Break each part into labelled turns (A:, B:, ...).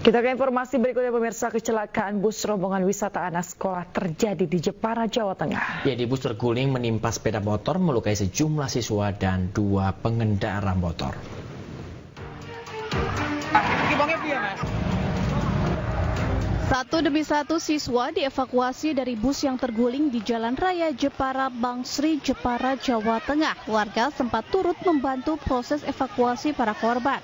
A: Kita ke informasi berikutnya pemirsa, kecelakaan bus rombongan wisata anak sekolah terjadi di Jepara, Jawa Tengah.
B: Ya, di bus terguling menimpa sepeda motor melukai sejumlah siswa dan 2 pengendara motor.
C: Satu demi satu siswa dievakuasi dari bus yang terguling di Jalan Raya Jepara, Bangsri, Jepara, Jawa Tengah. Warga sempat turut membantu proses evakuasi para korban.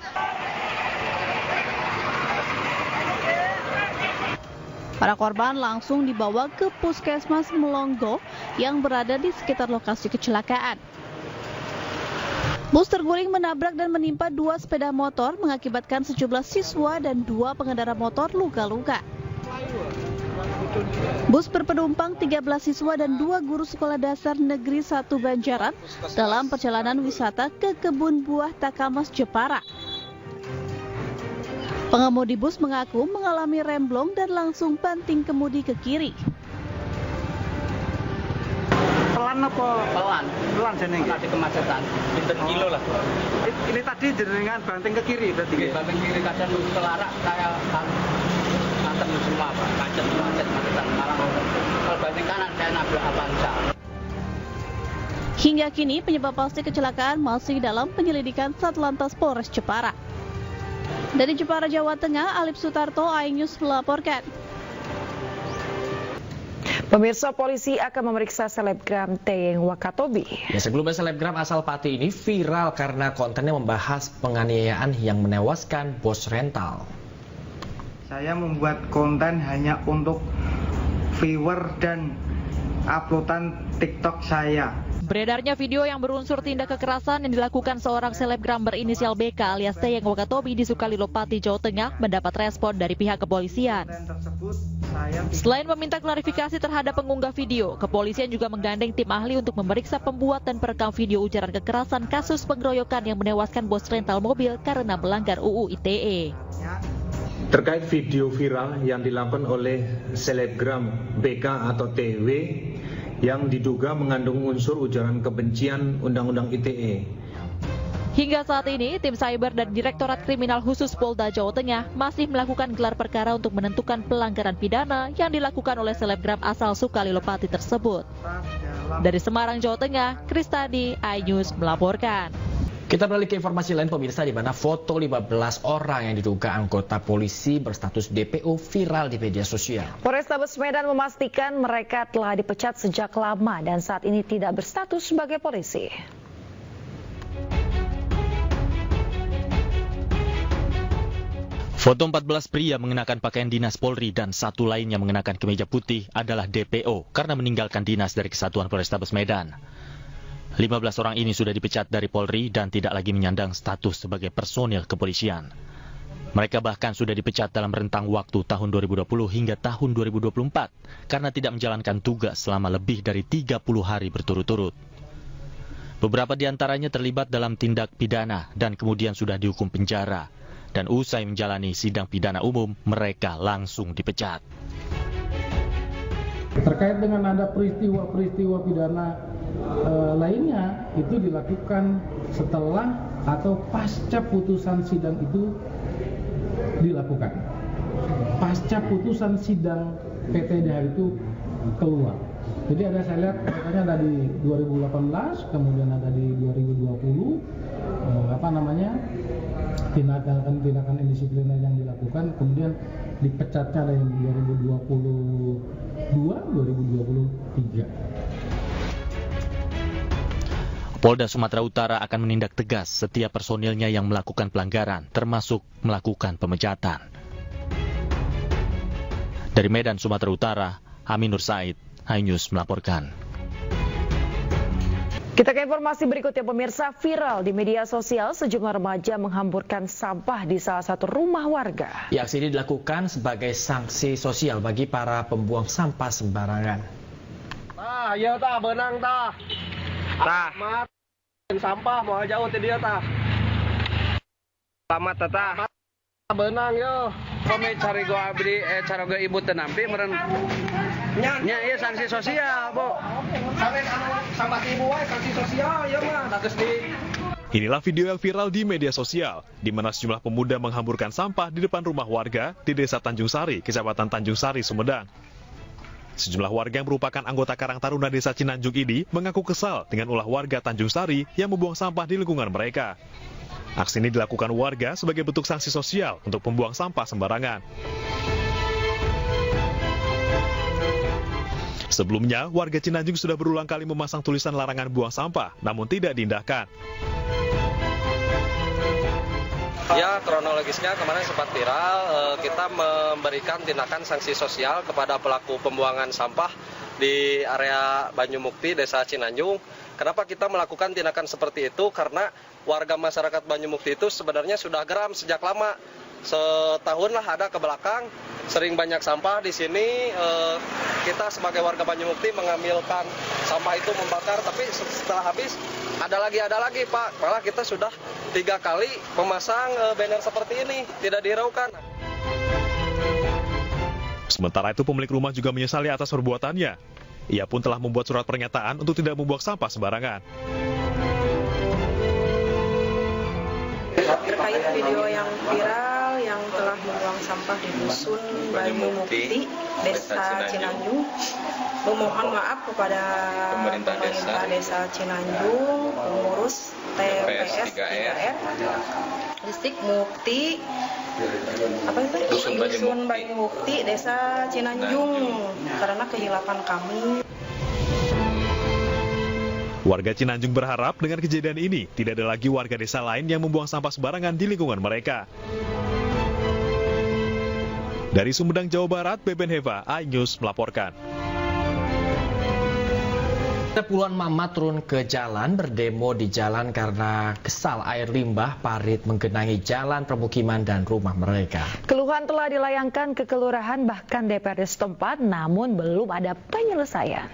C: Para korban langsung dibawa ke Puskesmas Melonggo yang berada di sekitar lokasi kecelakaan. Bus terguling menabrak dan menimpa 2 sepeda motor mengakibatkan sejumlah siswa dan 2 pengendara motor luka-luka. Bus berpenumpang 13 siswa dan 2 guru sekolah dasar negeri 1 Banjaran dalam perjalanan wisata ke kebun buah Takamas, Jepara. Pengemudi bus mengaku mengalami remblong dan langsung banting kemudi ke kiri.
D: Pelan apa? Pelan jenenge. Tadi kemacetan, pinten kilo lah. Ini tadi jenengan banting ke kiri berarti. Banting kiri kadang kelarak kayak ngantem semua, Pak. Macetan. Malah kalau banting kanan saya nabrak Avanza.
C: Hingga kini penyebab pasti kecelakaan masih dalam penyelidikan Satlantas Polres Jepara. Dari Jepara, Jawa Tengah, Alif Sutarto, iNews melaporkan.
A: Pemirsa, polisi akan memeriksa selebgram Teyeng Wakatobi.
B: Ya, sebelumnya selebgram asal Pati ini viral karena kontennya membahas penganiayaan yang menewaskan bos rental.
D: Saya membuat konten hanya untuk viewer dan uploadan TikTok saya.
E: Beredarnya video yang berunsur tindak kekerasan yang dilakukan seorang selebgram berinisial BK alias Teyeng Wakatobi di Sukalilo, Pati, Jawa Tengah mendapat respon dari pihak kepolisian. Selain meminta klarifikasi terhadap pengunggah video, kepolisian juga menggandeng tim ahli untuk memeriksa pembuat dan perekam video ujaran kekerasan kasus pengeroyokan yang menewaskan bos rental mobil karena melanggar UU ITE.
F: Terkait video viral yang dilakukan oleh selebgram BK atau TW yang diduga mengandung unsur ujaran kebencian Undang-Undang ITE.
E: Hingga saat ini, tim Cyber dan Direktorat Kriminal Khusus Polda Jawa Tengah masih melakukan gelar perkara untuk menentukan pelanggaran pidana yang dilakukan oleh selebgram asal Sukalilo, Pati tersebut. Dari Semarang, Jawa Tengah, Kristadi, iNews melaporkan.
B: Kita beralih ke informasi lain pemirsa, di mana foto 15 orang yang diduga anggota polisi berstatus DPO viral di media sosial.
A: Polrestabes Medan memastikan mereka telah dipecat sejak lama dan saat ini tidak berstatus sebagai polisi.
G: Foto 14 pria mengenakan pakaian dinas Polri dan satu lainnya mengenakan kemeja putih adalah DPO karena meninggalkan dinas dari Kesatuan Polrestabes Medan. 15 orang ini sudah dipecat dari Polri dan tidak lagi menyandang status sebagai personil kepolisian. Mereka bahkan sudah dipecat dalam rentang waktu tahun 2020 hingga tahun 2024 karena tidak menjalankan tugas selama lebih dari 30 hari berturut-turut. Beberapa di antaranya terlibat dalam tindak pidana dan kemudian sudah dihukum penjara. Dan usai menjalani sidang pidana umum, mereka langsung dipecat.
H: Terkait dengan ada peristiwa-peristiwa pidana lainnya, itu dilakukan setelah atau pasca putusan sidang itu dilakukan. Pasca putusan sidang PTDH itu keluar. Jadi ada, saya lihat katanya ada di 2018, kemudian ada di 2020, tindakan indisipliner yang dilakukan, kemudian dipecatnya ada yang 2022, 2023.
G: Polda Sumatera Utara akan menindak tegas setiap personilnya yang melakukan pelanggaran, termasuk melakukan pemecatan. Dari Medan, Sumatera Utara, Amin Nur Said, iNews melaporkan.
A: Kita ke informasi berikutnya pemirsa, viral di media sosial sejumlah remaja menghamburkan sampah di salah satu rumah warga.
B: Ya, aksi ini dilakukan sebagai sanksi sosial bagi para pembuang sampah sembarangan.
D: Ya benang sampah mau jauh ti dia Selamat tata. Benang yo. Kami cari gua abdi cara gua ibu tenampi meren. Nya ieu sanksi sosial, Bu. Sampai sambat ibu wae sanksi sosial ya mah. Tages di
I: Inilah video yang viral di media sosial, di mana sejumlah pemuda menghamburkan sampah di depan rumah warga di Desa Tanjung Sari, Kecamatan Tanjung Sari, Sumedang. Sejumlah warga yang merupakan anggota Karang Taruna Desa Cinanjung ini mengaku kesal dengan ulah warga Tanjung Sari yang membuang sampah di lingkungan mereka. Aksi ini dilakukan warga sebagai bentuk sanksi sosial untuk pembuang sampah sembarangan. Sebelumnya, warga Cinanjung sudah berulang kali memasang tulisan larangan buang sampah, namun tidak diindahkan.
J: Ya, kronologisnya kemarin sempat viral, kita memberikan tindakan sanksi sosial kepada pelaku pembuangan sampah di area Banyumukti, Desa Cinanjung. Kenapa kita melakukan tindakan seperti itu? Karena warga masyarakat Banyumukti itu sebenarnya sudah geram sejak lama. Setahun lah ada ke belakang, sering banyak sampah di sini. Kita sebagai warga Banyumukti mengambilkan sampah itu membakar, tapi setelah habis ada lagi Pak. Malah kita sudah 3 kali memasang banner seperti ini, tidak dihiraukan.
I: Sementara itu pemilik rumah juga menyesali atas perbuatannya. Ia pun telah membuat surat pernyataan untuk tidak membuang sampah sembarangan.
K: Terkait video yang viral yang telah membuang sampah di Dusun Banyumukti, Desa Cinanjung, memohon maaf kepada pemerintah Desa Cinanjung, pengurus TPS 3R, Distrik Mukti, Dusun Banyumukti, Desa Cinanjung, karena kehilapan kami.
I: Warga Cinanjung berharap dengan kejadian ini tidak ada lagi warga desa lain yang membuang sampah sembarangan di lingkungan mereka. Dari Sumedang, Jawa Barat, Beben Heva, iNews melaporkan.
B: Puluhan mama turun ke jalan berdemo di jalan karena kesal air limbah parit menggenangi jalan permukiman dan rumah mereka.
A: Keluhan telah dilayangkan ke kelurahan bahkan DPRD setempat, namun belum ada penyelesaian.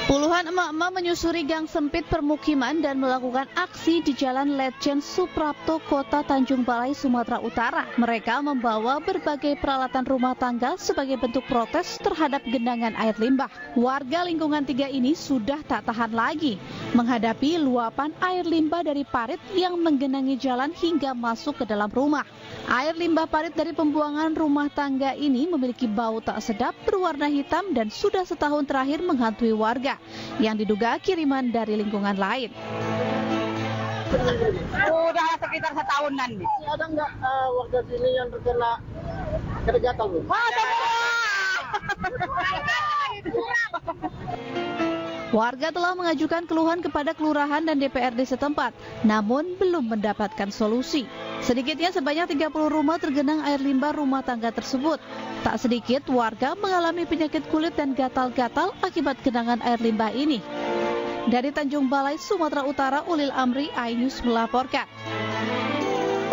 C: Puluhan emak-emak menyusuri gang sempit permukiman dan melakukan aksi di Jalan Letjen Suprapto, Kota Tanjung Balai, Sumatera Utara. Mereka membawa berbagai peralatan rumah tangga sebagai bentuk protes terhadap genangan air limbah. Warga lingkungan 3 ini sudah tak tahan lagi menghadapi luapan air limbah dari parit yang menggenangi jalan hingga masuk ke dalam rumah. Air limbah parit dari pembuangan rumah tangga ini memiliki bau tak sedap berwarna hitam dan sudah setahun terakhir menghantui warga yang diduga kiriman dari lingkungan lain.
L: Sudah sekitar setahunan. Ada nggak warga sini yang terkena gatal?
C: Warga telah mengajukan keluhan kepada kelurahan dan DPRD setempat, namun belum mendapatkan solusi. Sedikitnya sebanyak 30 rumah tergenang air limbah rumah tangga tersebut. Tak sedikit warga mengalami penyakit kulit dan gatal-gatal akibat genangan air limbah ini. Dari Tanjung Balai, Sumatera Utara, Ulil Amri, iNews melaporkan.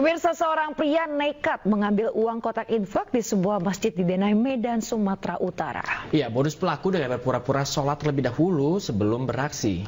A: Pemirsa, seorang pria nekat mengambil uang kotak infak di sebuah masjid di Denai, Medan, Sumatera Utara.
B: Ya, modus pelaku dengan berpura-pura sholat terlebih dahulu sebelum beraksi.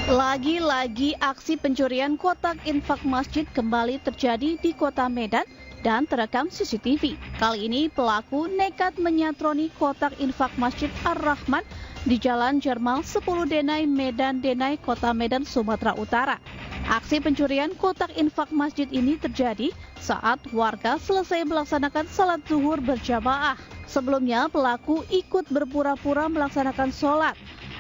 C: Lagi-lagi aksi pencurian kotak infak masjid kembali terjadi di kota Medan dan terekam CCTV. Kali ini pelaku nekat menyatroni kotak infak Masjid Ar-Rahman di Jalan Jermal 10 Denai, Medan, Denai, Kota Medan, Sumatera Utara. Aksi pencurian kotak infak masjid ini terjadi saat warga selesai melaksanakan salat zuhur berjamaah. Sebelumnya pelaku ikut berpura-pura melaksanakan sholat.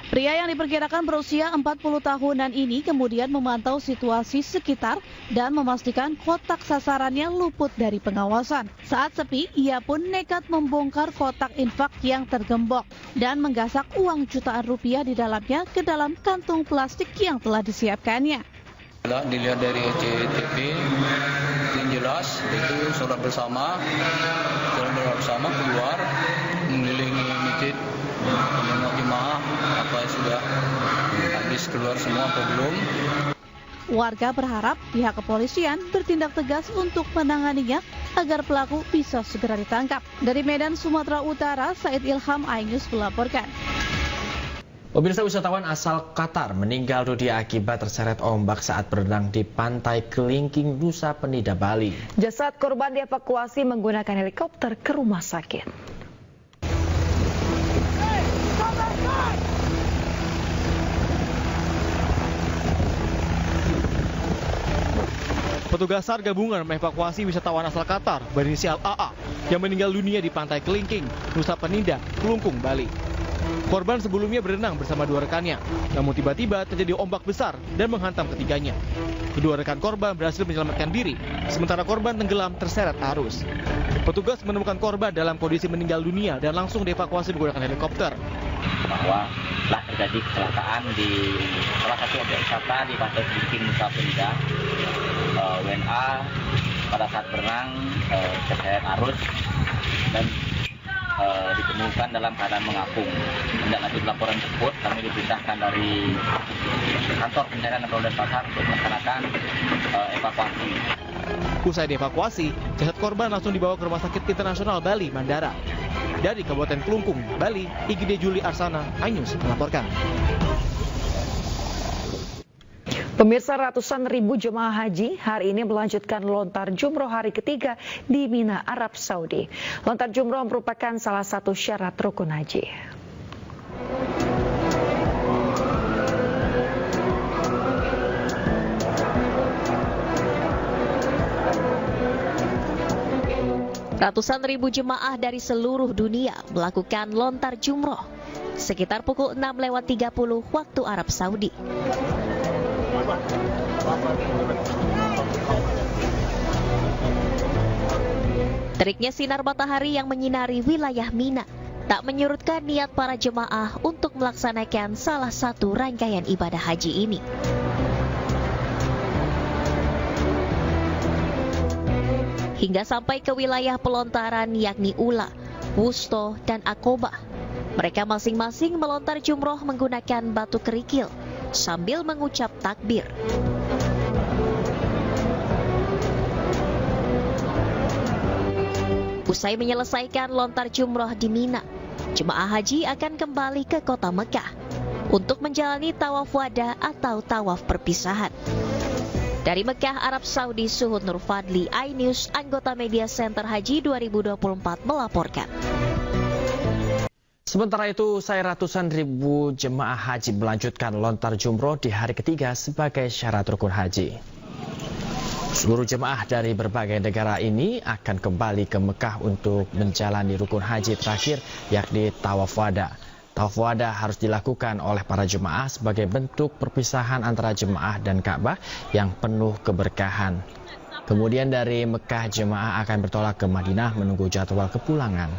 C: Pria yang diperkirakan berusia 40 tahunan ini kemudian memantau situasi sekitar dan memastikan kotak sasarannya luput dari pengawasan. Saat sepi, ia pun nekat membongkar kotak infak yang tergembok dan menggasak uang jutaan rupiah di dalamnya ke dalam kantung plastik yang telah disiapkannya.
M: Dilihat dari CCTV, yang jelas itu sholat bersama keluar mengelilingi masjid, menengok jemaah, apa sudah habis keluar semua atau belum.
C: Warga berharap pihak kepolisian bertindak tegas untuk menanganinya agar pelaku bisa segera ditangkap. Dari Medan, Sumatera Utara, Said Ilham, iNews melaporkan.
B: Pemirsa, wisatawan asal Qatar meninggal dunia akibat terseret ombak saat berenang di pantai Kelingking, Nusa Penida, Bali.
A: Jasad korban dievakuasi menggunakan helikopter ke rumah sakit.
N: Petugas SAR gabungan mengevakuasi wisatawan asal Qatar berinisial AA yang meninggal dunia di pantai Kelingking, Nusa Penida, Kelungkung, Bali. Korban sebelumnya berenang bersama dua rekannya, namun tiba-tiba terjadi ombak besar dan menghantam ketiganya. Kedua rekan korban berhasil menyelamatkan diri, sementara korban tenggelam terseret arus. Petugas menemukan korban dalam kondisi meninggal dunia dan langsung dievakuasi menggunakan helikopter.
O: Bahwa telah terjadi kecelakaan di salah satu objek wisata di pantai Kelingking, Nusa Penida. WNA pada saat berenang terseret arus dan ditemukan dalam keadaan mengapung. Tindak lanjut laporan tersebut kami diperintahkan dari kantor pencarian dan Polres Pasar untuk melaksanakan evakuasi.
N: Usai dievakuasi, jasad korban langsung dibawa ke Rumah Sakit Internasional Bali Mandara. Dari Kabupaten Kelungkung, Bali, IGD Juli Arsana, iNews melaporkan.
A: Pemirsa, ratusan ribu jemaah haji hari ini melanjutkan lontar jumroh hari ketiga di Mina, Arab Saudi. Lontar jumroh merupakan salah satu syarat rukun haji.
E: Ratusan ribu jemaah dari seluruh dunia melakukan lontar jumroh sekitar pukul 6:30 waktu Arab Saudi. Teriknya sinar matahari yang menyinari wilayah Mina tak menyurutkan niat para jemaah untuk melaksanakan salah satu rangkaian ibadah haji ini. Hingga sampai ke wilayah pelontaran yakni Ula, Wusto, dan Aqobah. Mereka masing-masing melontar jumroh menggunakan batu kerikil sambil mengucap takbir. Usai menyelesaikan lontar jumroh di Mina, jemaah haji akan kembali ke kota Mekah untuk menjalani tawaf wada atau tawaf perpisahan. Dari Mekah, Arab Saudi, Suhud Nur Fadli, iNews, anggota Media Center Haji 2024 melaporkan.
B: Sementara itu, ratusan ribu jemaah haji melanjutkan lontar jumroh di hari ketiga sebagai syarat rukun haji. Seluruh jemaah dari berbagai negara ini akan kembali ke Mekah untuk menjalani rukun haji terakhir, yakni tawaf wada. Tawaf wada harus dilakukan oleh para jemaah sebagai bentuk perpisahan antara jemaah dan Ka'bah yang penuh keberkahan. Kemudian dari Mekah, jemaah akan bertolak ke Madinah menunggu jadwal kepulangan.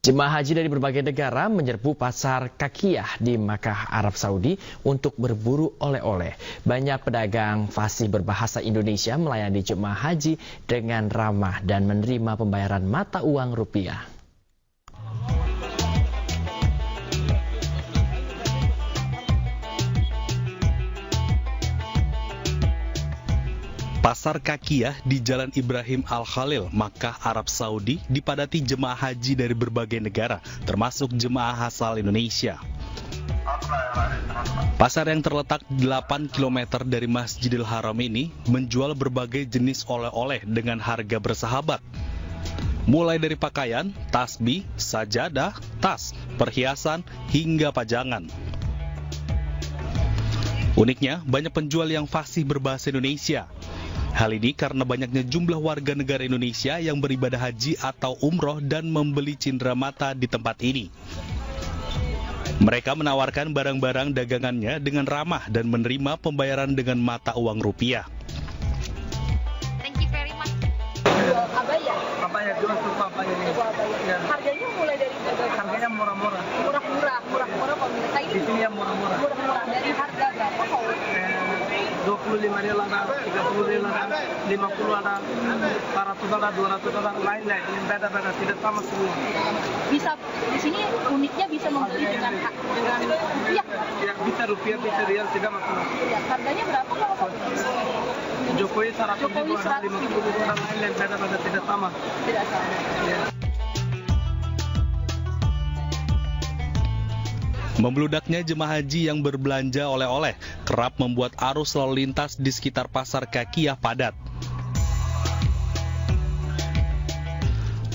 B: Jemaah haji dari berbagai negara menyerbu pasar Kakiyah di Makkah, Arab Saudi untuk berburu oleh-oleh. Banyak pedagang fasih berbahasa Indonesia melayani jemaah haji dengan ramah dan menerima pembayaran mata uang rupiah.
P: Pasar Kakiyah di Jalan Ibrahim Al-Khalil, Makkah, Arab Saudi dipadati jemaah haji dari berbagai negara, termasuk jemaah asal Indonesia. Pasar yang terletak 8 km dari Masjidil Haram ini menjual berbagai jenis oleh-oleh dengan harga bersahabat. Mulai dari pakaian, tasbih, sajadah, tas, perhiasan, hingga pajangan. Uniknya, banyak penjual yang fasih berbahasa Indonesia. Hal ini karena banyaknya jumlah warga negara Indonesia yang beribadah haji atau umroh dan membeli cindera mata di tempat ini. Mereka menawarkan barang-barang dagangannya dengan ramah dan menerima pembayaran dengan mata uang rupiah.
L: Thank you very much. Abaya? Abaya, jual suku abaya ini. Ya. Harganya mulai dari berapa? Harganya murah-murah. Murah-murah pemirsa ini. Di sini yang murah-murah. Murah-murah. Dari harga berapa kau? 25 riyal ada, 30 riyal ada, 50 ada, 400 ada, 200 ada, lain-lain. Ini beda-beda, tidak sama semua. Bisa di sini uniknya bisa membeli dengan rupiah. Ya, bisa rupiah, bisa riyal, tidak masalah. Ya, harganya berapa kalau? Jokowi 100 ribu, 50 ribu, dan lain-lain beda-beda, tidak sama. Tidak sama.
P: Membludaknya jemaah haji yang berbelanja oleh-oleh kerap membuat arus lalu lintas di sekitar Pasar Kakiyah padat.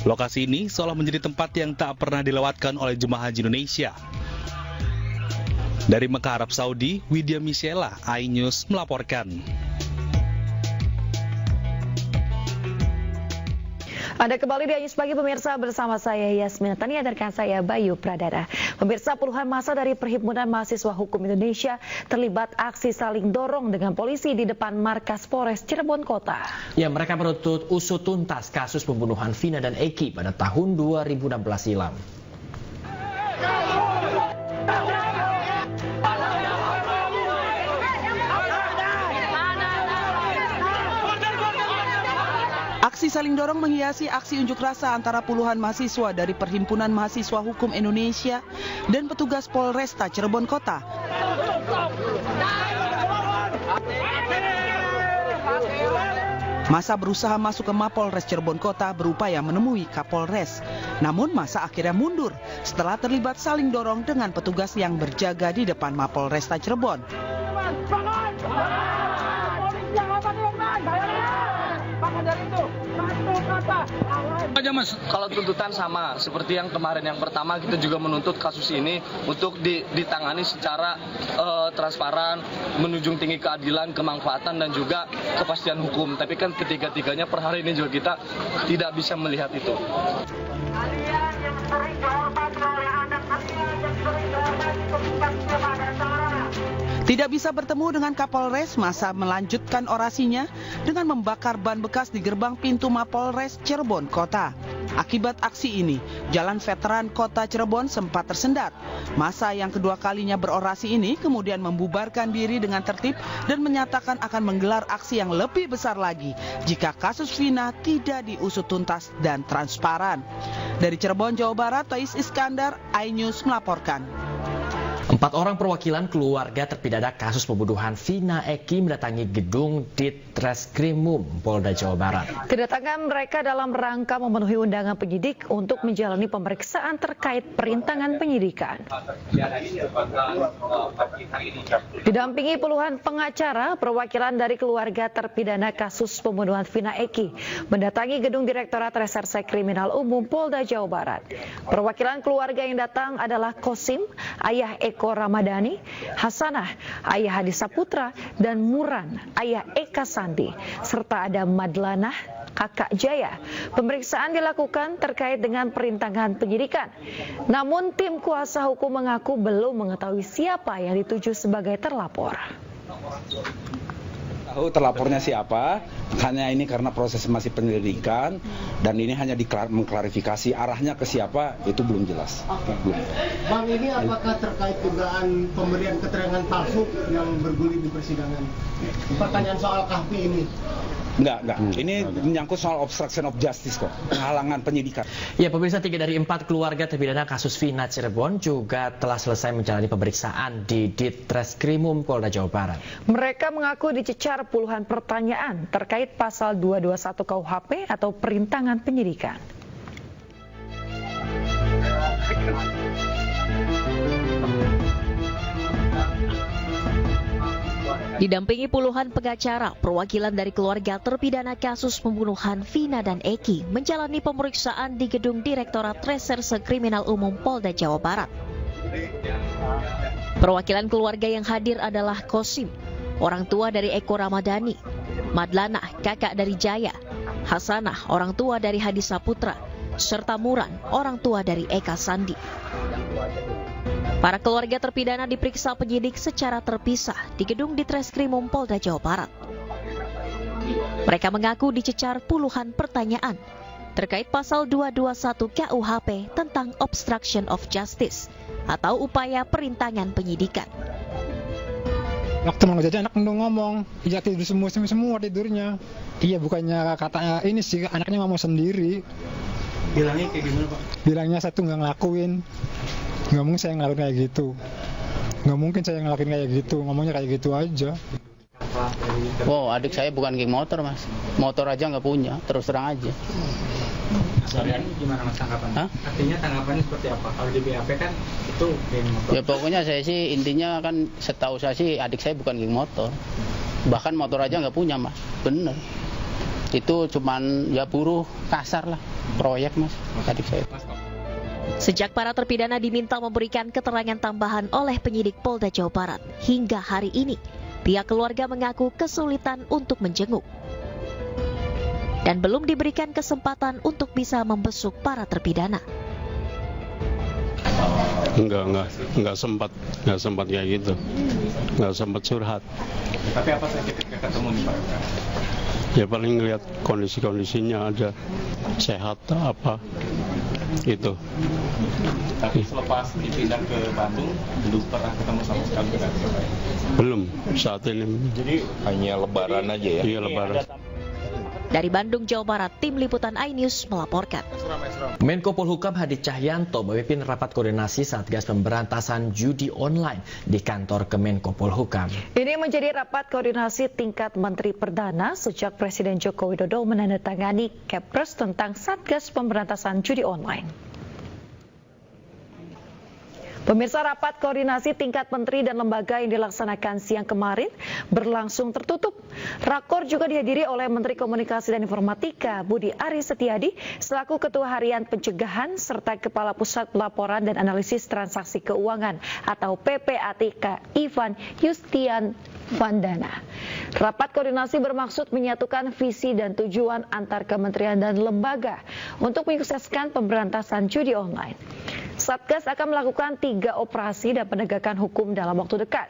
P: Lokasi ini seolah menjadi tempat yang tak pernah dilewatkan oleh jemaah haji Indonesia. Dari Mekah, Arab Saudi, Widya Michela, iNews melaporkan.
A: Anda kembali di iNews Pagi pemirsa bersama saya Yasmin Tania dan rekan saya Bayu Pradana. Pemirsa, puluhan massa dari Perhimpunan Mahasiswa Hukum Indonesia terlibat aksi saling dorong dengan polisi di depan markas Polres Cirebon Kota.
B: Ya, mereka menuntut usut tuntas kasus pembunuhan Vina dan Eki pada tahun 2016 silam.
Q: Aksi saling dorong menghiasi aksi unjuk rasa antara puluhan mahasiswa dari Perhimpunan Mahasiswa Hukum Indonesia dan petugas Polresta Cirebon Kota. Massa berusaha masuk ke Mapolres Cirebon Kota berupaya menemui Kapolres. Namun massa akhirnya mundur setelah terlibat saling dorong dengan petugas yang berjaga di depan Mapolresta Cirebon.
R: Aja Mas, kalau tuntutan sama seperti yang kemarin yang pertama kita juga menuntut kasus ini untuk ditangani secara transparan, menunjung tinggi keadilan, kemanfaatan dan juga kepastian hukum. Tapi kan ketiga-tiganya per hari ini juga kita tidak bisa melihat itu.
Q: Tidak bisa bertemu dengan Kapolres, massa melanjutkan orasinya dengan membakar ban bekas di gerbang pintu Mapolres Cirebon Kota. Akibat aksi ini, Jalan Veteran Kota Cirebon sempat tersendat. Massa yang kedua kalinya berorasi ini kemudian membubarkan diri dengan tertib dan menyatakan akan menggelar aksi yang lebih besar lagi jika kasus Vina tidak diusut tuntas dan transparan. Dari Cirebon, Jawa Barat, Thais Iskandar, iNews melaporkan.
B: 4 orang perwakilan keluarga terpidana kasus pembunuhan Vina Eki mendatangi gedung Ditreskrimum Polda Jawa Barat.
A: Kedatangan mereka dalam rangka memenuhi undangan penyidik untuk menjalani pemeriksaan terkait perintangan penyidikan. Didampingi puluhan pengacara, perwakilan dari keluarga terpidana kasus pembunuhan Vina Eki mendatangi gedung Direktorat Reserse Kriminal Umum Polda Jawa Barat. Perwakilan keluarga yang datang adalah Kosim, ayah Eko Ramadhani, Hasanah, ayah Hadi Saputra, dan Muran, ayah Eka Sandi, serta ada Madlanah, kakak Jaya. Pemeriksaan dilakukan terkait dengan perintangan penyidikan. Namun tim kuasa hukum mengaku belum mengetahui siapa yang dituju sebagai terlapor.
S: Tahu terlapornya siapa, hanya ini karena proses masih penyelidikan dan ini hanya mengklarifikasi arahnya ke siapa itu belum jelas.
T: Belum. Bang, ini apakah terkait dugaan pemberian keterangan palsu yang bergulir di persidangan? Pertanyaan soal Kahfi ini.
S: Enggak. Ini menyangkut soal obstruction of justice kok, penghalangan penyidikan.
B: Ya, pemirsa, 3 dari 4 keluarga terpidana kasus Vina Cirebon juga telah selesai menjalani pemeriksaan di Ditreskrimum Polda Jawa Barat.
A: Mereka mengaku dicecar puluhan pertanyaan terkait pasal 221 KUHP atau perintangan penyidikan.
E: Didampingi puluhan pengacara, perwakilan dari keluarga terpidana kasus pembunuhan Vina dan Eki menjalani pemeriksaan di gedung Direktorat Reserse Kriminal Umum Polda Jawa Barat. Perwakilan keluarga yang hadir adalah Kosim, orang tua dari Eko Ramadhani, Madlanah, kakak dari Jaya, Hasanah, orang tua dari Hadi Saputra, serta Muran, orang tua dari Eka Sandi. Para keluarga terpidana diperiksa penyidik secara terpisah di gedung Ditreskrimum Polda Jawa Barat. Mereka mengaku dicecar puluhan pertanyaan terkait pasal 221 KUHP tentang obstruction of justice atau upaya perintangan penyidikan.
U: Waktu mau jajan anak ngomong, ya tidur semua tidurnya. Iya, bukannya katanya ini sih anaknya ngomong sendiri.
T: Bilangnya kayak gimana, Pak?
U: Bilangnya satu nggak ngelakuin. Nggak mungkin saya ngelakuin kayak gitu. Nggak mungkin saya ngelakuin kayak gitu. Ngomongnya kayak gitu aja.
V: Wow, adik saya bukan geng motor, Mas. Motor aja nggak punya, terus terang aja.
D: Soalnya gimana Mas tanggapannya? Artinya tanggapannya seperti apa? Kalau di BAP kan itu geng motor.
F: Ya pokoknya saya sih intinya kan setahu saya sih adik saya bukan geng motor. Bahkan motor aja nggak punya Mas. Bener. Itu cuman ya buruh kasar lah. Proyek Mas adik saya.
E: Sejak para terpidana diminta memberikan keterangan tambahan oleh penyidik Polda Jawa Barat, hingga hari ini pihak keluarga mengaku kesulitan untuk menjenguk dan belum diberikan kesempatan untuk bisa membesuk para terpidana.
V: Enggak sempat kayak gitu, enggak sempat curhat.
D: Tapi apa saja ketika ketemu nih Pak?
V: Ya paling lihat kondisinya aja sehat apa itu.
D: Tapi selepas dipindah ke Bandung belum pernah ketemu sama sekali kan?
V: Belum saat ini.
D: Jadi hanya Lebaran aja ya?
V: Iya Lebaran.
E: Dari Bandung, Jawa Barat, Tim Liputan iNews melaporkan.
B: Menko Polhukam Hadi Cahyanto memimpin rapat koordinasi Satgas Pemberantasan Judi Online di kantor Kemenko Polhukam.
A: Ini menjadi rapat koordinasi tingkat Menteri Perdana sejak Presiden Joko Widodo menandatangani Kepres tentang Satgas Pemberantasan Judi Online. Pemirsa, rapat koordinasi tingkat menteri dan lembaga yang dilaksanakan siang kemarin berlangsung tertutup. Rakor juga dihadiri oleh Menteri Komunikasi dan Informatika Budi Aris Setiadi selaku Ketua Harian Pencegahan serta Kepala Pusat Pelaporan dan Analisis Transaksi Keuangan atau PPATK Ivan Yustian Vandana. Rapat koordinasi bermaksud menyatukan visi dan tujuan antar kementerian dan lembaga untuk menyukseskan pemberantasan judi online. Satgas akan melakukan 3 operasi dan penegakan hukum dalam waktu dekat.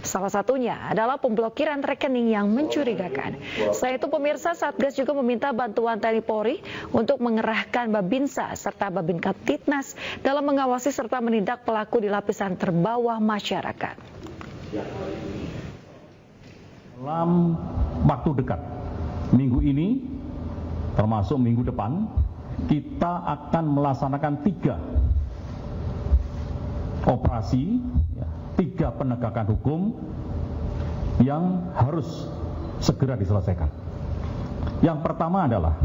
A: Salah satunya adalah pemblokiran rekening yang mencurigakan. Selain itu, pemirsa, Satgas juga meminta bantuan TNI Polri untuk mengerahkan Babinsa serta Babin Kaptitnas dalam mengawasi serta menindak pelaku di lapisan terbawah masyarakat.
W: Dalam waktu dekat, minggu ini termasuk minggu depan, kita akan melaksanakan 3 operasi, 3 penegakan hukum yang harus segera diselesaikan. Yang pertama adalah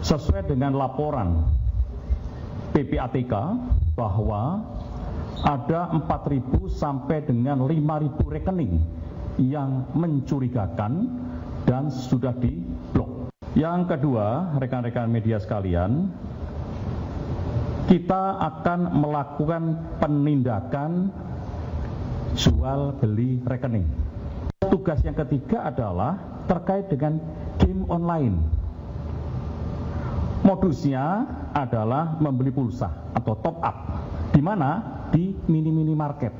W: sesuai dengan laporan PPATK bahwa ada 4.000 sampai dengan 5.000 rekening yang mencurigakan dan sudah diblok. Yang kedua, rekan-rekan media sekalian, kita akan melakukan penindakan jual beli rekening. Tugas yang ketiga adalah terkait dengan game online. Modusnya adalah membeli pulsa atau top up. Di mana? Di mini-mini market.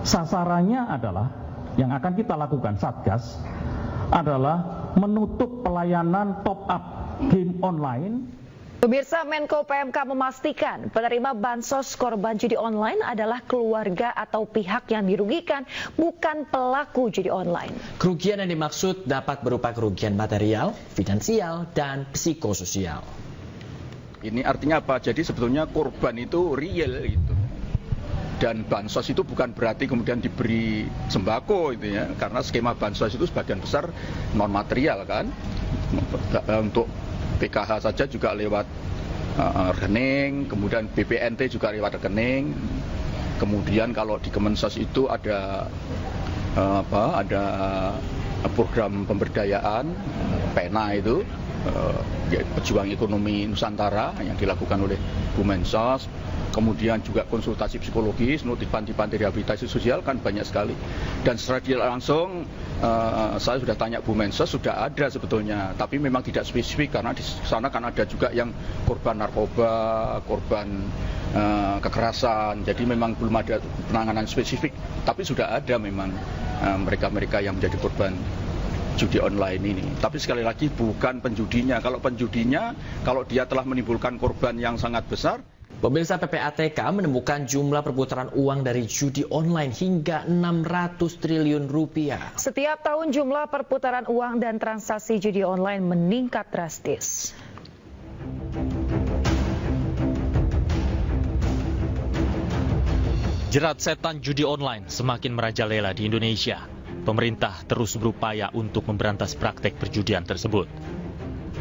W: Sasarannya adalah yang akan kita lakukan Satgas adalah menutup pelayanan top up game online.
A: Pemirsa, Menko PMK memastikan penerima bansos korban judi online adalah keluarga atau pihak yang dirugikan, bukan pelaku judi online.
B: Kerugian yang dimaksud dapat berupa kerugian material, finansial, dan psikososial.
X: Ini artinya apa? Jadi sebetulnya korban itu real gitu. Dan bansos itu bukan berarti kemudian diberi sembako itu ya, karena skema bansos itu sebagian besar non material kan. Untuk PKH saja juga lewat rekening, kemudian BPNT juga lewat rekening. Kemudian kalau di Kemensos itu ada ada program pemberdayaan PENA itu, pejuang ekonomi Nusantara yang dilakukan oleh Bu Mensos. Kemudian juga konsultasi psikologis, panti-panti rehabilitasi sosial kan banyak sekali. Dan secara tidak langsung saya sudah tanya Bu Mensos, sudah ada sebetulnya, tapi memang tidak spesifik karena di sana kan ada juga yang korban narkoba, korban kekerasan. Jadi memang belum ada penanganan spesifik, tapi sudah ada memang mereka-mereka yang menjadi korban judi online ini. Tapi sekali lagi bukan penjudinya. Kalau penjudinya, kalau dia telah menimbulkan korban yang sangat besar.
B: Pemirsa, PPATK menemukan jumlah perputaran uang dari judi online hingga 600 triliun rupiah.
A: Setiap tahun jumlah perputaran uang dan transaksi judi online meningkat drastis.
G: Jerat setan judi online semakin merajalela di Indonesia. Pemerintah terus berupaya untuk memberantas praktek perjudian tersebut.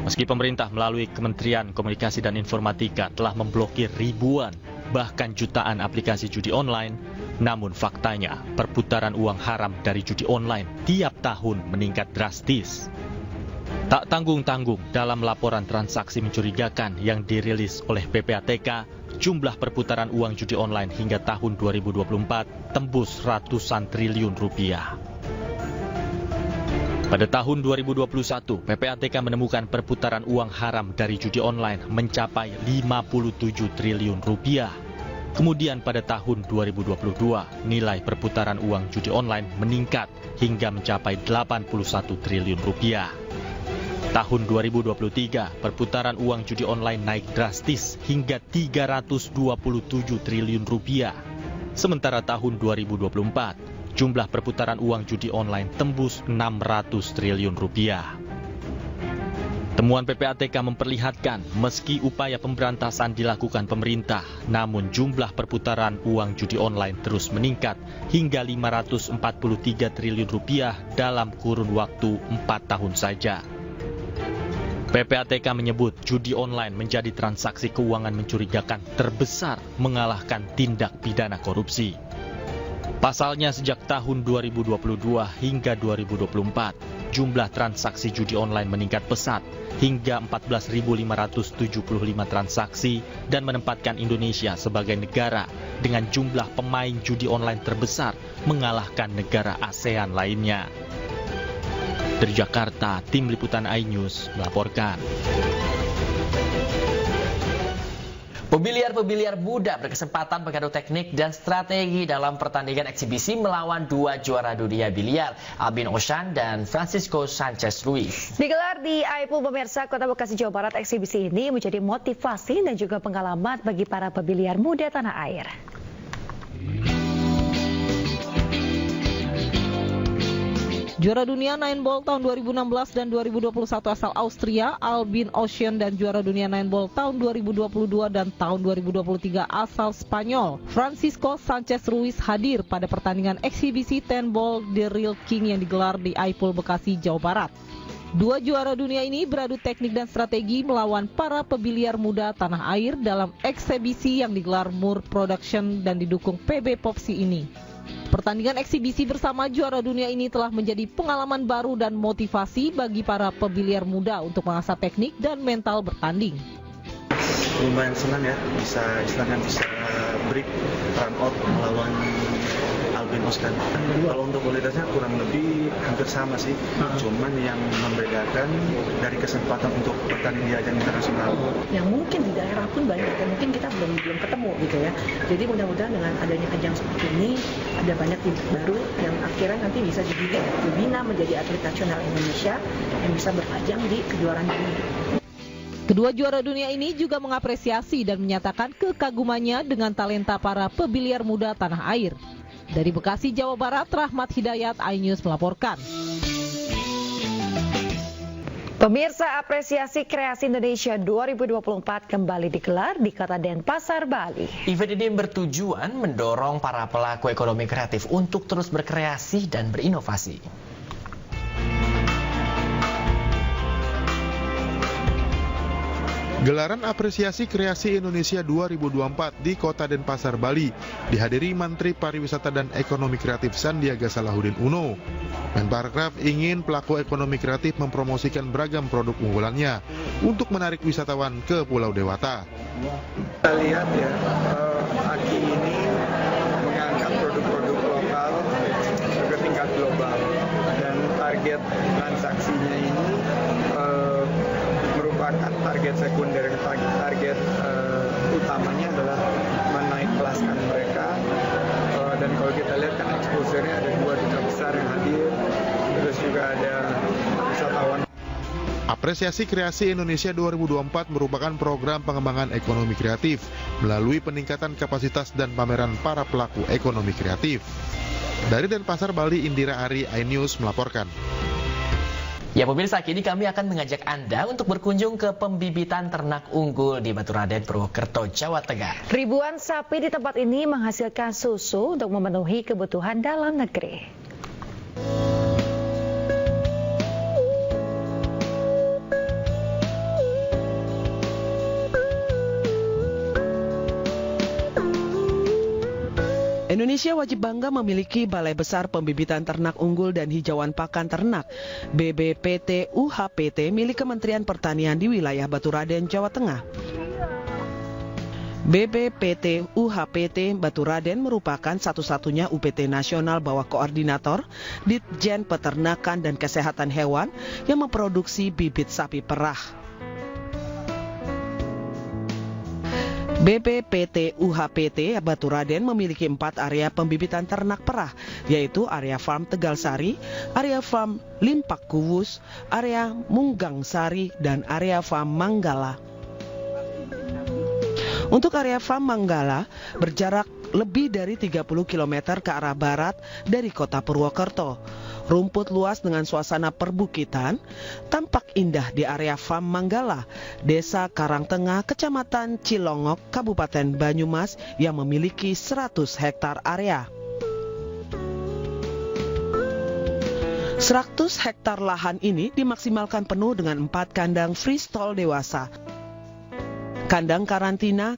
G: Meski pemerintah melalui Kementerian Komunikasi dan Informatika telah memblokir ribuan, bahkan jutaan aplikasi judi online, namun faktanya perputaran uang haram dari judi online tiap tahun meningkat drastis. Tak tanggung-tanggung dalam laporan transaksi mencurigakan yang dirilis oleh PPATK, jumlah perputaran uang judi online hingga tahun 2024 tembus ratusan triliun rupiah. Pada tahun 2021, PPATK menemukan perputaran uang haram dari judi online mencapai 57 triliun rupiah. Kemudian pada tahun 2022, nilai perputaran uang judi online meningkat hingga mencapai 81 triliun rupiah. Tahun 2023, perputaran uang judi online naik drastis hingga 327 triliun rupiah. Sementara tahun 2024, jumlah perputaran uang judi online tembus 600 triliun rupiah. Temuan PPATK memperlihatkan meski upaya pemberantasan dilakukan pemerintah, namun jumlah perputaran uang judi online terus meningkat hingga 543 triliun rupiah dalam kurun waktu 4 tahun saja. PPATK menyebut judi online menjadi transaksi keuangan mencurigakan terbesar mengalahkan tindak pidana korupsi. Pasalnya sejak tahun 2022 hingga 2024, jumlah transaksi judi online meningkat pesat hingga 14.575 transaksi dan menempatkan Indonesia sebagai negara dengan jumlah pemain judi online terbesar mengalahkan negara ASEAN lainnya. Dari Jakarta, tim liputan iNews melaporkan.
B: Pembiliar-pembiliar muda berkesempatan mengadu teknik dan strategi dalam pertandingan eksibisi melawan dua juara dunia biliar, Albin Ochan dan Francisco Sanchez Ruiz.
A: Digelar di AIPUL pemirsa Kota Bekasi, Jawa Barat, eksibisi ini menjadi motivasi dan juga pengalaman bagi para pembiliar muda tanah air.
E: Juara dunia 9 ball tahun 2016 dan 2021 asal Austria, Albin Ochan, dan juara dunia 9 ball tahun 2022 dan tahun 2023 asal Spanyol, Francisco Sanchez Ruiz hadir pada pertandingan eksibisi 10 ball The Real King yang digelar di AIPUL Bekasi, Jawa Barat. Dua juara dunia ini beradu teknik dan strategi melawan para pembiliar muda tanah air dalam eksibisi yang digelar Moore Production dan didukung PB Popsi ini. Pertandingan eksibisi bersama juara dunia ini telah menjadi pengalaman baru dan motivasi bagi para pembiliar muda untuk mengasah teknik dan mental bertanding.
H: Lumayan senang ya, bisa break, run out melawan Albin Ochan. Kalau untuk kualitasnya kurang lebih hampir sama sih, cuman yang membedakan dari kesempatan untuk bertanding di ajang internasional.
I: Yang mungkin di daerah pun banyak, dan mungkin kita belum ketemu gitu ya. Jadi mudah-mudahan dengan adanya ajang seperti ini, ada banyak tim baru yang akhirnya nanti bisa dibina menjadi atlet nasional Indonesia yang bisa berajang di kejuaraan dunia.
E: Kedua juara dunia ini juga mengapresiasi dan menyatakan kekagumannya dengan talenta para pembiliar muda tanah air. Dari Bekasi, Jawa Barat, Rahmat Hidayat, iNews melaporkan.
A: Pemirsa, apresiasi kreasi Indonesia 2024 kembali digelar di Kota Denpasar, Bali.
B: Event ini bertujuan mendorong para pelaku ekonomi kreatif untuk terus berkreasi dan berinovasi.
J: Gelaran apresiasi kreasi Indonesia 2024 di Kota Denpasar, Bali dihadiri Menteri Pariwisata dan Ekonomi Kreatif Sandiaga Salahuddin Uno. Menparekraf ingin pelaku ekonomi kreatif mempromosikan beragam produk unggulannya untuk menarik wisatawan ke Pulau Dewata.
K: Kita lihat ya, Aki ini mengangkat produk-produk lokal ke tingkat global dan target transaksinya ini merupakan target sekunder, target utamanya adalah menaik kelaskan mereka, dan kalau kita lihat kan exposure-nya ada 2 duta besar yang hadir, terus juga ada wisatawan.
J: Apresiasi Kreasi Indonesia 2024 merupakan program pengembangan ekonomi kreatif melalui peningkatan kapasitas dan pameran para pelaku ekonomi kreatif. Dari Denpasar, Bali, Indira Ari, iNews melaporkan.
B: Ya pemirsa, kini kami akan mengajak Anda untuk berkunjung ke pembibitan ternak unggul di Baturaden, Purwokerto, Jawa Tengah.
A: Ribuan sapi di tempat ini menghasilkan susu untuk memenuhi kebutuhan dalam negeri.
Q: Indonesia wajib bangga memiliki Balai Besar Pembibitan Ternak Unggul dan Hijauan Pakan Ternak BBPT UHPT milik Kementerian Pertanian di wilayah Baturaden, Jawa Tengah. BBPT UHPT Baturaden merupakan satu-satunya UPT nasional bawah koordinator Ditjen Peternakan dan Kesehatan Hewan yang memproduksi bibit sapi perah. BBPT UHPT Baturaden memiliki 4 area pembibitan ternak perah, yaitu area farm Tegalsari, area farm Limpak Kuwus, area Munggang Sari, dan area farm Manggala. Untuk area farm Manggala berjarak lebih dari 30 km ke arah barat dari kota Purwokerto. Rumput luas dengan suasana perbukitan tampak indah di area farm Manggala, Desa Karangtengah, Kecamatan Cilongok, Kabupaten Banyumas yang memiliki 100 hektar area. 100 hektar lahan ini dimaksimalkan penuh dengan 4 kandang freestall dewasa, kandang karantina,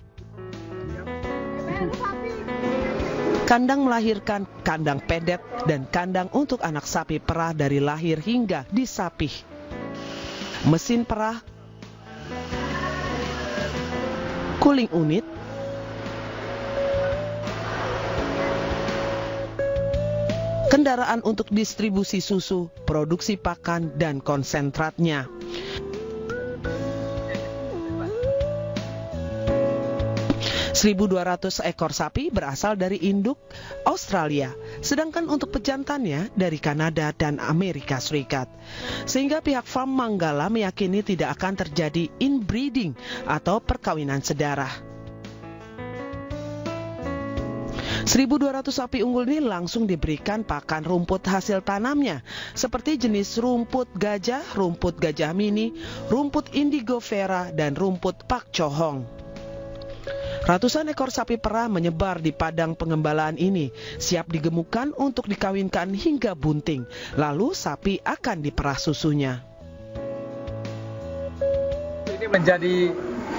Q: kandang melahirkan, kandang pedet, dan kandang untuk anak sapi perah dari lahir hingga disapih. Mesin perah, cooling unit, kendaraan untuk distribusi susu, produksi pakan, dan konsentratnya. 1.200 ekor sapi berasal dari induk Australia, sedangkan untuk pejantannya dari Kanada dan Amerika Serikat. Sehingga pihak farm Manggala meyakini tidak akan terjadi inbreeding atau perkawinan sedarah. 1.200 sapi unggul ini langsung diberikan pakan rumput hasil tanamnya, seperti jenis rumput gajah mini, rumput indigo vera, dan rumput pak cohong. Ratusan ekor sapi perah menyebar di padang pengembalaan ini, siap digemukkan untuk dikawinkan hingga bunting. Lalu sapi akan diperah susunya.
C: Ini menjadi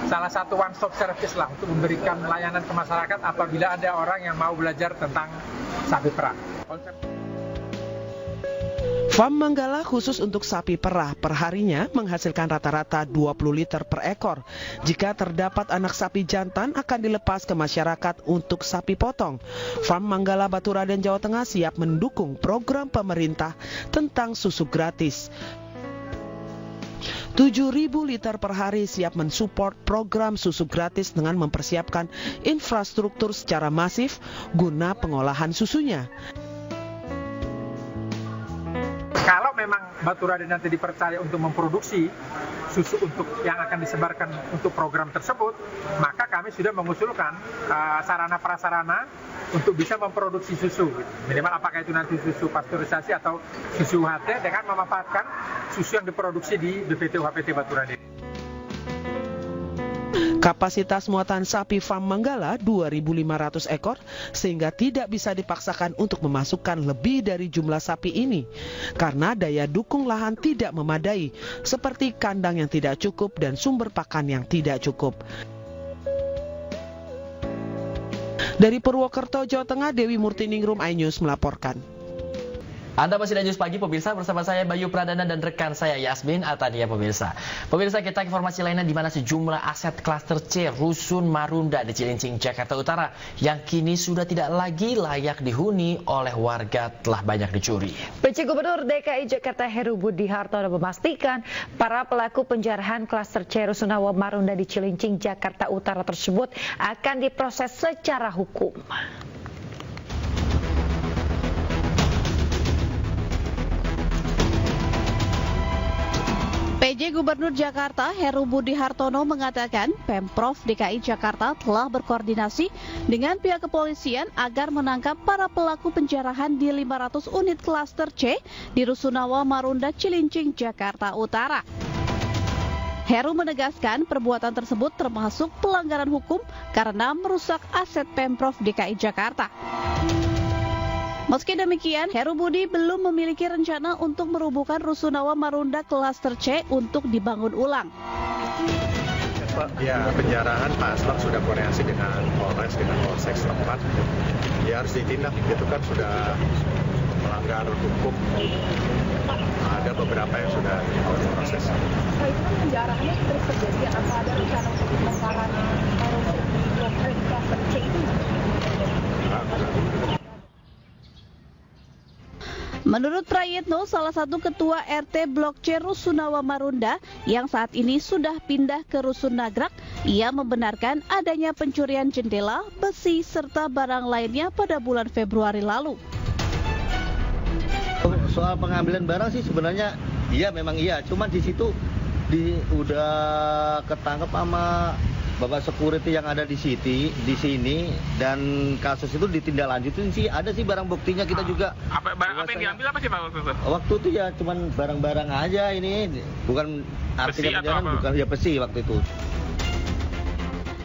C: salah satu one stop service lah untuk memberikan layanan ke masyarakat apabila ada orang yang mau belajar tentang sapi perah.
Q: Farm Manggala khusus untuk sapi perah perharinya menghasilkan rata-rata 20 liter per ekor. Jika terdapat anak sapi jantan akan dilepas ke masyarakat untuk sapi potong. Farm Manggala Baturaden, Jawa Tengah siap mendukung program pemerintah tentang susu gratis. 7.000 liter per hari siap mensupport program susu gratis dengan mempersiapkan infrastruktur secara masif guna pengolahan susunya.
C: Kalau memang Baturaden nanti dipercaya untuk memproduksi susu untuk yang akan disebarkan untuk program tersebut, maka kami sudah mengusulkan sarana prasarana untuk bisa memproduksi susu. Minimal apakah itu nanti susu pasteurisasi atau susu UHT dengan memanfaatkan susu yang diproduksi di BPT UHPT Baturaden.
Q: Kapasitas muatan sapi farm Manggala 2.500 ekor sehingga tidak bisa dipaksakan untuk memasukkan lebih dari jumlah sapi ini karena daya dukung lahan tidak memadai seperti kandang yang tidak cukup dan sumber pakan yang tidak cukup. Dari Purwokerto, Jawa Tengah, Dewi Murtiningrum, iNews melaporkan.
B: Anda masih di News Pagi pemirsa, bersama saya Bayu Pradana dan rekan saya Yasmin Atadia pemirsa. Pemirsa, kita informasi lainnya di mana sejumlah aset klaster C Rusun Marunda di Cilincing, Jakarta Utara yang kini sudah tidak lagi layak dihuni oleh warga telah banyak dicuri.
A: PJ Gubernur DKI Jakarta Heru Budi Hartono memastikan para pelaku penjarahan klaster C Rusunawa Marunda di Cilincing, Jakarta Utara tersebut akan diproses secara hukum.
E: PJ Gubernur Jakarta Heru Budi Hartono mengatakan Pemprov DKI Jakarta telah berkoordinasi dengan pihak kepolisian agar menangkap para pelaku penjarahan di 500 unit klaster C di Rusunawa Marunda Cilincing, Jakarta Utara. Heru menegaskan perbuatan tersebut termasuk pelanggaran hukum karena merusak aset Pemprov DKI Jakarta. Meski demikian, Heru Budi belum memiliki rencana untuk merubuhkan Rusunawa Marunda klaster C untuk dibangun ulang.
L: Ya, penjarahan Pak Asbak sudah koordinasi dengan Polres, dengan Polsek setempat. Ya harus ditindak, itu kan sudah melanggar hukum. Ada beberapa yang sudah diproses.
M: Kalau itu kan penjarahannya terus terjadi, apa ada rencana untuk pembongkaran kluster C itu?
N: Menurut Prayitno, salah satu ketua RT Blok C Rusunawa Marunda yang saat ini sudah pindah ke Rusun Nagrak, ia membenarkan adanya pencurian jendela, besi, serta barang lainnya pada bulan Februari lalu.
O: Soal pengambilan barang sih sebenarnya iya memang iya, cuman di situ udah ketangkep sama Bapak security yang ada di sini dan kasus itu ditindaklanjutin sih, ada sih barang buktinya kita juga.
Y: Apa barang apa yang diambil apa sih Pak waktu itu?
O: Waktu itu ya cuman barang-barang aja, ini bukan artinya penjara, bukan ya besi waktu itu.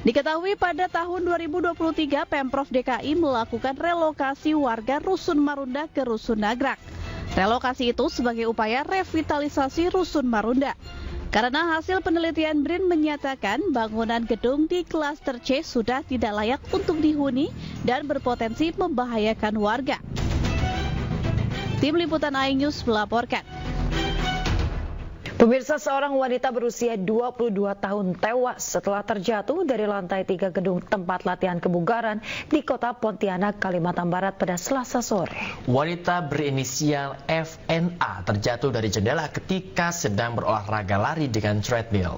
N: Diketahui pada tahun 2023 Pemprov DKI melakukan relokasi warga Rusun Marunda ke Rusun Nagrak. Relokasi itu sebagai upaya revitalisasi Rusun Marunda. Karena hasil penelitian BRIN menyatakan bangunan gedung di klaster C sudah tidak layak untuk dihuni dan berpotensi membahayakan warga. Tim Liputan iNews melaporkan.
A: Pemirsa, seorang wanita berusia 22 tahun tewas setelah terjatuh dari lantai 3 gedung tempat latihan kebugaran di kota Pontianak, Kalimantan Barat pada Selasa sore.
B: Wanita berinisial FNA terjatuh dari jendela ketika sedang berolahraga lari dengan treadmill.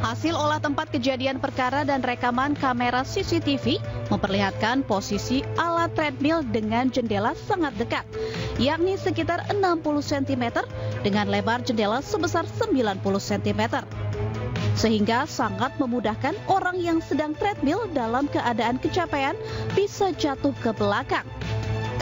N: Hasil olah tempat kejadian perkara dan rekaman kamera CCTV memperlihatkan posisi alat treadmill dengan jendela sangat dekat, yakni sekitar 60 cm dengan lebar jendela sebesar 90 cm. Sehingga sangat memudahkan orang yang sedang treadmill dalam keadaan kecapean bisa jatuh ke belakang.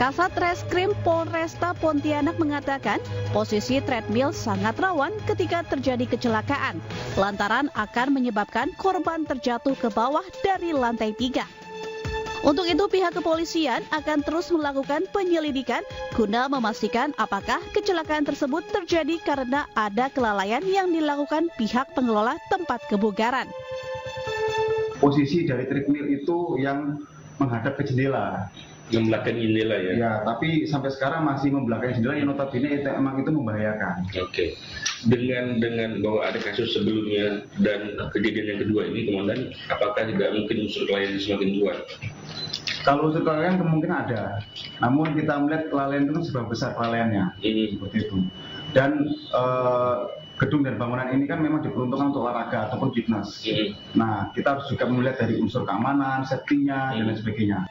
N: Kasat Reskrim Polresta Pontianak mengatakan posisi treadmill sangat rawan ketika terjadi kecelakaan, lantaran akan menyebabkan korban terjatuh ke bawah dari lantai 3. Untuk itu pihak kepolisian akan terus melakukan penyelidikan guna memastikan apakah kecelakaan tersebut terjadi karena ada kelalaian yang dilakukan pihak pengelola tempat kebugaran.
Z: Posisi dari treadmill itu yang menghadap ke jendela.
V: Membelakangi jendela ya?
Z: Ya, tapi sampai sekarang masih membelakangi jendela yang notabene emang itu membahayakan.
V: Oke. Dengan bahwa ada kasus sebelumnya dan kejadian yang kedua ini, Komandan, apakah tidak mungkin unsur kelalaian semakin kuat?
Z: Kalau unsur kelalaian kemungkinan ada. Namun kita melihat kelalaian itu kan seberapa besar kelalaiannya. Seperti itu. Dan gedung dan bangunan ini kan memang diperuntukkan untuk olahraga ataupun fitness. Nah, kita harus juga melihat dari unsur keamanan, safety-nya, dan lain sebagainya.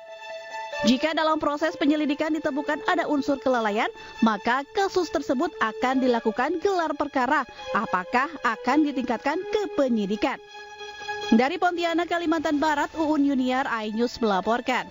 N: Jika dalam proses penyelidikan ditemukan ada unsur kelalaian, maka kasus tersebut akan dilakukan gelar perkara. Apakah akan ditingkatkan ke penyidikan? Dari Pontianak, Kalimantan Barat, Uun Yuniar, iNews melaporkan.